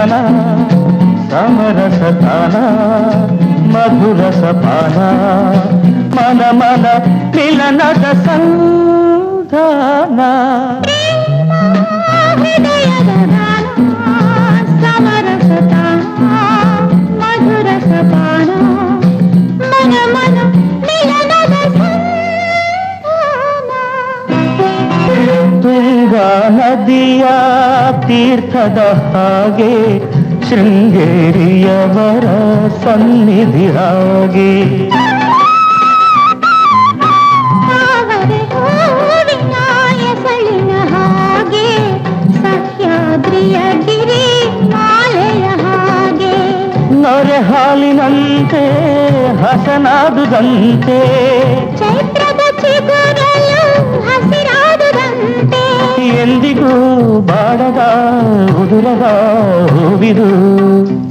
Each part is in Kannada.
ಗಾನ ಸಮರಸತಾನ ಮಧುರಸಪಾನ ಮನ ಮನ ಮಿಲನದ ಸಂಧಾನ ಹೃದಯದ ಗಾನ ಸಮರಸತಾನ ಮಧುರಸಪಾನ ಮನ ಮನ ಮಿಲನದ ಸಂಧಾನ ತುಂಗಾ ನದಿಯ ತೀರ್ಥದ ಹಾಗೆ ಶೃಂಗೇರಿಯವರ ಸನ್ನಿಧಿ ಹಾಗೆ ಸಳಿನ ಹಾಗೆ ಸಹ್ಯಾದ್ರಿಯ ಗಿರಿ ಮಾಲೆಯ ಹಾಗೆ ನೊರೆ ಹಾಲಿನಂತೆ ಹಸನಾದುದಂತೆ ಚೈತ್ರದ ಚಿಗುರಲು ಹಸಿರಾದುದಂತೆ ಎಂದಿಗೂ ಬಾಡದ ಉದುರದ ಹೂವಿದು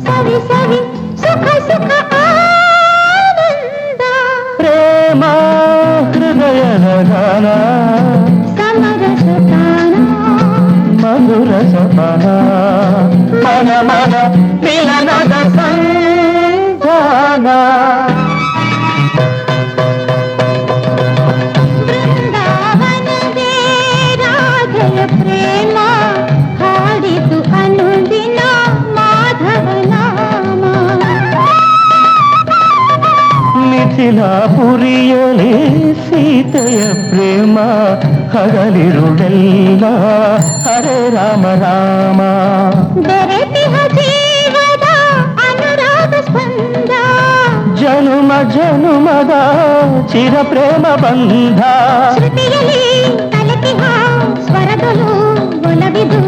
ಸವಿ ಸವಿ ಸುಖ ಸುಖ ಆನಂದ ಪ್ರೇಮ ಹೃದಯದ ಗಾನ ಸಮರಸತಾನ ಮಧುರಸಪಾನ ಮನ ಮನ ಮಿಲನದ ಸಂಧಾನ ಬೃಂದಾವನವೇ ರಾಧೆಯ ಪ್ರೇಮ ಹಾಡಿತು ಅನುದಿನ ಮಾಧವ ನಾಮ ಮಿಥಿಲಾಪುರಿಯಲಿ ಸೀತೆಯ ಪ್ರೇಮ ಹಗಲಿರುಳೆಲ್ಲ ಹರೇ ರಾಮ ರಾಮ ಬೆರೆತಿಹ ಜೀವದ ಅನುರಾಗ ಸ್ಪಂದ ಜನುಮ ಜನುಮದ ಚಿರ ಪ್ರೇಮ ಬಂಧ ಶ್ರುತಿಯಲ್ಲಿ ಕಲಕಿಹ ಸ್ವರದಲು ಒಲವಿದು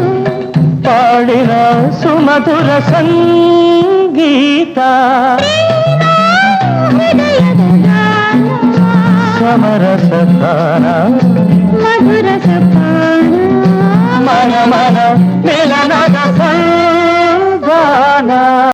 ಪಾಡಿನ ಸುಮಧುರ ಸಂಗೀತ ಹೃದಯದ ಗಾನ ಸಮರಸತಾನ ಮಧುರಸಪಾನ ಮನ ಮನ ಮಿಲನದ